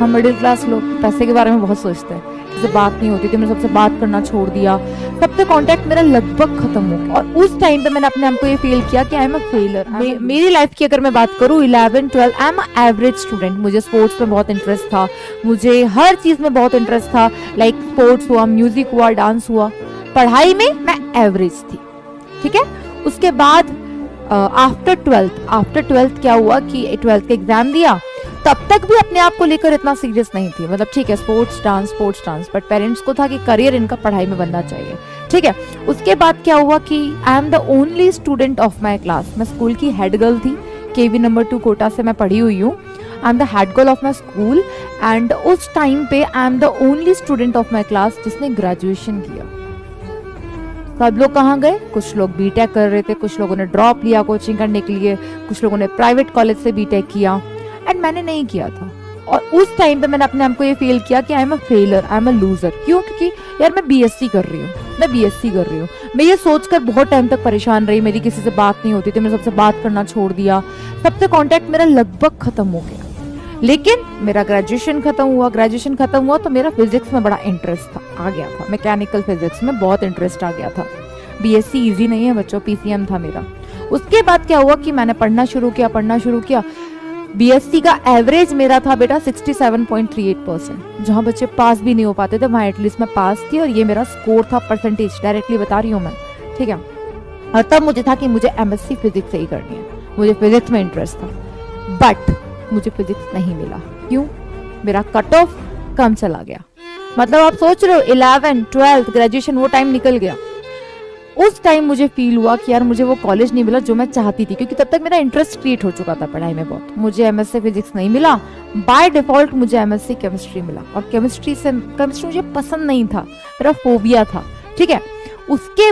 हम middle class लोग पैसे के बारे में बहुत सोचते हैं, किसी बात नहीं होती थी, मैंने सबसे बात करना छोड़ दिया, सबसे कांटेक्ट मेरा लगभग खत्म हो। और उस टाइम पे मैंने अपने आप को ये फील किया कि आई एम अ फेलियर। मेरी लाइफ की अगर मैं बात करूँ 11 12 I am a average student. मुझे स्पोर्ट्स में बहुत इंटरेस्ट था, मुझे हर चीज़ में बहुत इंटरेस्ट था, लाइक स्पोर्ट्स हुआ, म्यूजिक हुआ, डांस हुआ, पढ़ाई में मैं एवरेज थी। ठीक है, उसके बाद आफ्टर ट्वेल्थ क्या हुआ कि 12th का एग्जाम दिया, तब तक भी अपने आप को लेकर इतना सीरियस नहीं थी। मतलब ठीक है स्पोर्ट्स डांस, बट पेरेंट्स को था कि करियर इनका पढ़ाई में बनना चाहिए। ठीक है, उसके बाद क्या हुआ कि I am the only student of my class. मैं स्कूल की हेड गर्ल थी, केवी नंबर 2 कोटा से मैं पढ़ी हुई हूँ। I am the head girl of my school and उस टाइम पे I am the only student of my class जिसने ग्रेजुएशन किया। सब लोग कहाँ गए? कुछ लोग बीटेक कर रहे थे, कुछ लोगों ने ड्रॉप लिया कोचिंग करने के लिए, कुछ लोगों ने प्राइवेट कॉलेज से बीटेक किया, एंड मैंने नहीं किया था। और उस टाइम पे मैंने अपने आप को ये फील किया कि I am a failure, I am a loser. क्यों? क्योंकि यार मैं बीएससी कर रही हूँ। मैं ये सोचकर बहुत टाइम तक परेशान रही, मेरी किसी से बात नहीं होती थी, मैंने सबसे बात करना छोड़ दिया, सबसे कांटेक्ट मेरा लगभग खत्म हो गया। लेकिन मेरा ग्रेजुएशन खत्म हुआ तो मेरा फिजिक्स में बड़ा इंटरेस्ट आ गया था। मैकेनिकल फिजिक्स में बहुत इंटरेस्ट आ गया था। बीएससी इजी नहीं है बच्चों, पीसीएम था मेरा। उसके बाद क्या हुआ कि मैंने पढ़ना शुरू किया। बीएससी का एवरेज मेरा था बेटा 67.38%। जहां बच्चे पास भी नहीं हो पाते थे वहां एटलीस्ट मैं पास थी, और ये मेरा स्कोर था, परसेंटेज डायरेक्टली बता रही हूँ मैं। ठीक है, और तब मुझे था कि मुझे एमएससी फिजिक्स से ही करनी है, मुझे फिजिक्स में इंटरेस्ट था। बट मुझे फिजिक्स नहीं मिला। क्यों? मेरा कट ऑफ कम चला गया। मतलब आप सोच रहे हो 11 12 ग्रेजुएशन वो टाइम निकल गया। उस टाइम मुझे फील हुआ कि यार मुझे वो कॉलेज नहीं मिला जो मैं चाहती थी, क्योंकि तब तक मेरा इंटरेस्ट क्रिएट हो चुका था पढ़ाई में बहुत। मुझे एमएससी फिजिक्स नहीं मिला, बाय डिफॉल्ट मुझे एमएससी केमिस्ट्री मिला, और केमिस्ट्री मुझे पसंद नहीं था, मेरा फोबिया था। ठीक है, उसके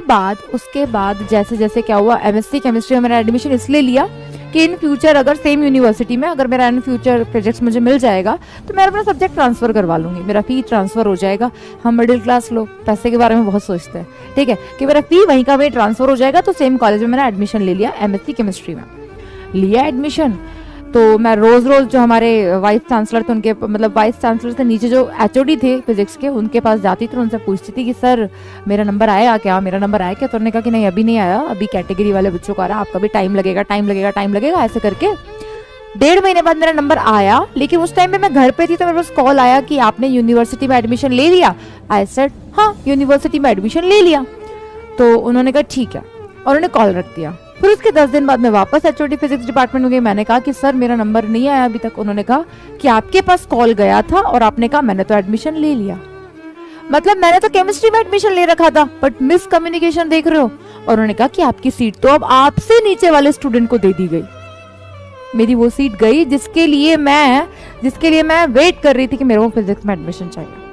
बाद जैसे जैसे क्या हुआ, एमएससी केमिस्ट्री में मेरा एडमिशन इसलिए लिया कि इन फ्यूचर अगर सेम यूनिवर्सिटी में अगर मेरा इन फ्यूचर प्रोजेक्ट्स मुझे मिल जाएगा तो मैं अपना सब्जेक्ट ट्रांसफर करवा लूंगी, मेरा फी ट्रांसफर हो जाएगा। हम मिडिल क्लास लोग पैसे के बारे में बहुत सोचते हैं। ठीक है, कि मेरा फी वहीं का वहीं ट्रांसफर हो जाएगा। तो सेम कॉलेज में मैंने एडमिशन ले लिया, एमएससी केमिस्ट्री में लिया एडमिशन। तो मैं रोज जो हमारे वाइस चांसलर थे, उनके मतलब वाइस चांसलर से नीचे जो एचओडी थे फिजिक्स के, उनके पास जाती थी, उनसे पूछती थी कि सर मेरा नंबर आया क्या? तो उन्होंने कहा कि नहीं अभी नहीं आया, अभी कैटेगरी वाले बच्चों को आ रहा है, आपका भी टाइम लगेगा। ऐसे करके 1.5 महीने बाद मेरा नंबर आया। लेकिन उस टाइम पे मैं घर पे थी, तो मेरे पास कॉल आया कि आपने यूनिवर्सिटी में एडमिशन ले लिया। आई सेड हाँ, यूनिवर्सिटी में एडमिशन ले लिया। तो उन्होंने कहा ठीक है, और उन्होंने कॉल रख दिया। फिर उसके 10 दिन बाद मैं वापस एचओडी फिजिक्स डिपार्टमेंट में गई। मैंने कहा कि सर मेरा नंबर नहीं आया अभी तक। उन्होंने कहा कि आपके पास कॉल गया था और आपने कहा मैंने तो एडमिशन ले लिया। मतलब मैंने तो केमिस्ट्री में एडमिशन ले रखा था, बट मिस कम्युनिकेशन देख रहे हो। और उन्होंने कहा कि आपकी सीट तो अब आपसे नीचे वाले स्टूडेंट को दे दी गई। मेरी वो सीट गई जिसके लिए मैं वेट कर रही थी कि मेरे को फिजिक्स में एडमिशन चाहिए।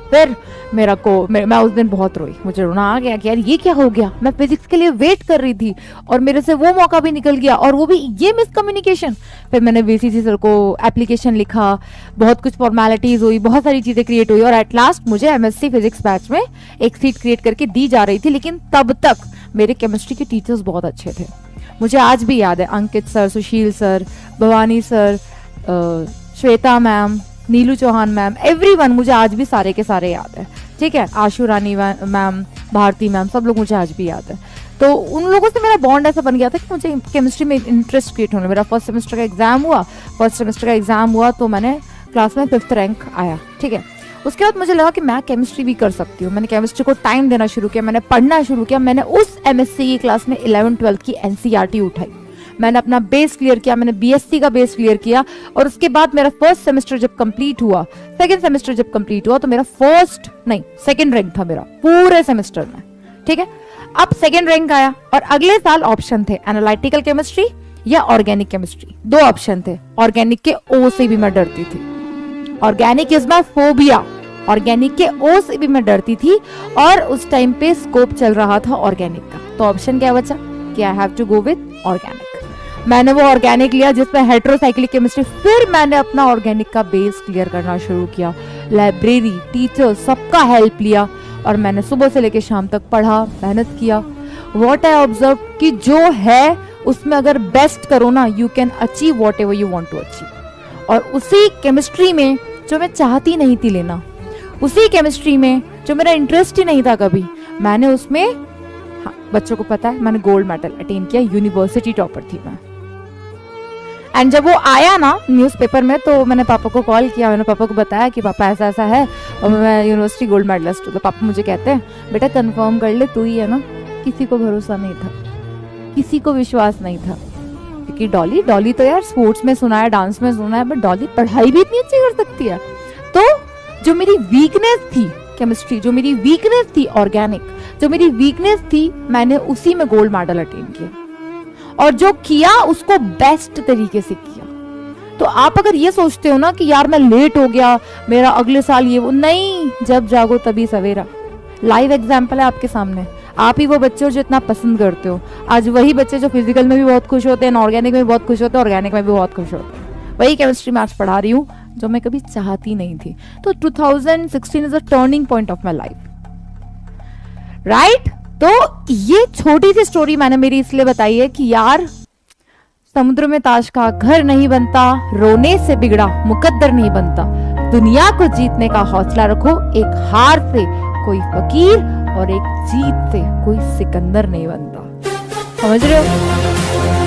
फिर मैं उस दिन बहुत रोई, मुझे रोना आ गया कि यार ये क्या हो गया। मैं फिजिक्स के लिए वेट कर रही थी और मेरे से वो मौका भी निकल गया, और वो भी ये मिसकम्युनिकेशन। फिर मैंने वीसीसी सर को एप्लीकेशन लिखा, बहुत कुछ फॉर्मेलिटीज हुई, बहुत सारी चीजें क्रिएट हुई, और एट लास्ट मुझे एमएससी फिजिक्स बैच में एक सीट क्रिएट करके दी जा रही थी। लेकिन तब तक मेरे केमिस्ट्री के टीचर्स बहुत अच्छे थे, मुझे आज भी याद है। Ankit sir, Sushil sir, Bhavani sir, Shweta ma'am, Neelu Chauhan ma'am, everyone मुझे आज भी सारे के सारे याद है। ठीक है, आशु रानी मैम, भारती मैम, सब लोग मुझे आज भी याद है। तो उन लोगों से मेरा बॉन्ड ऐसा बन गया था कि मुझे केमिस्ट्री में इंटरेस्ट क्रिएट होने। मेरा फर्स्ट सेमेस्टर का एग्जाम हुआ तो मैंने क्लास में 5th रैंक आया। ठीक है, उसके बाद मुझे लगा कि मैं केमिस्ट्री भी कर सकती हूँ। मैंने केमिस्ट्री को टाइम देना शुरू किया, मैंने पढ़ना शुरू किया। मैंने उस एमएससी की क्लास में 11 12 की एनसीईआरटी उठाई, मैंने अपना बेस क्लियर किया, मैंने बीएससी का बेस क्लियर किया। और उसके बाद मेरा फर्स्ट सेमेस्टर जब कंप्लीट हुआ, सेकंड सेमेस्टर जब कंप्लीट हुआ, तो मेरा सेकंड रैंक था मेरा पूरे सेमेस्टर में। ठीक है, अब सेकंड रैंक आया, और अगले साल ऑप्शन थे एनालिटिकल केमिस्ट्री या ऑर्गेनिक केमिस्ट्री, 2 ऑप्शन थे। ऑर्गेनिक के ओ से भी मैं डरती थी, organic is my phobia. Organic के ओ से भी मैं डरती थी, और उस टाइम पे स्कोप चल रहा था ऑर्गेनिक का। तो ऑप्शन क्या बचा कि I have to go with organic. मैंने वो ऑर्गेनिक लिया जिसमें हेटेरोसाइक्लिक केमिस्ट्री। फिर मैंने अपना ऑर्गेनिक का बेस क्लियर करना शुरू किया, लाइब्रेरी, टीचर, सबका हेल्प लिया, और मैंने सुबह से लेकर शाम तक पढ़ा, मेहनत किया। व्हाट आई ऑब्जर्व कि जो है उसमें अगर बेस्ट करो ना, you can achieve whatever you want to achieve. और उसी केमिस्ट्री में जो मैं चाहती नहीं थी लेना, उसी केमिस्ट्री में जो मेरा इंटरेस्ट ही नहीं था कभी, मैंने उसमें, हाँ, बच्चों को पता है मैंने गोल्ड मेडल अटेन किया, यूनिवर्सिटी टॉपर थी मैं। एंड जब वो आया ना न्यूज़पेपर में, तो मैंने पापा को कॉल किया, मैंने पापा को बताया कि पापा ऐसा ऐसा है और मैं यूनिवर्सिटी गोल्ड मेडलिस्ट हूँ। तो पापा मुझे कहते हैं, बेटा कंफर्म कर ले, तू ही है ना। किसी को भरोसा नहीं था, किसी को विश्वास नहीं था, क्योंकि डॉली तो यार स्पोर्ट्स में सुना है, डांस में सुना है, बट डॉली पढ़ाई भी इतनी अच्छी कर सकती है। तो जो मेरी वीकनेस थी केमिस्ट्री, जो मेरी वीकनेस थी ऑर्गेनिक, जो मेरी वीकनेस थी, मैंने उसी में गोल्ड मेडल अटेन किया, और जो किया उसको बेस्ट तरीके से किया। तो आप अगर ये सोचते हो ना कि यार मैं लेट हो गया, मेरा अगले साल ये वो, नहीं, जब जागो तभी सवेरा। लाइव एग्जाम्पल है आपके सामने, आप ही वो बच्चे हो जो इतना पसंद करते हो। आज वही बच्चे जो फिजिकल में भी बहुत खुश होते हैं, ऑर्गेनिक में भी बहुत खुश होते हैं, ऑर्गेनिक में भी बहुत खुश होते हैं, वही केमिस्ट्री में आज पढ़ा रही हूँ जो मैं कभी चाहती नहीं थी। तो 2016 is a turning point of my life, right. तो ये छोटी सी स्टोरी मैंने मेरी इसलिए बताई है कि यार, समुद्र में ताश का घर नहीं बनता, रोने से बिगड़ा मुकद्दर नहीं बनता, दुनिया को जीतने का हौसला रखो, एक हार से कोई फकीर और एक जीत से कोई सिकंदर नहीं बनता। समझ रहे हो?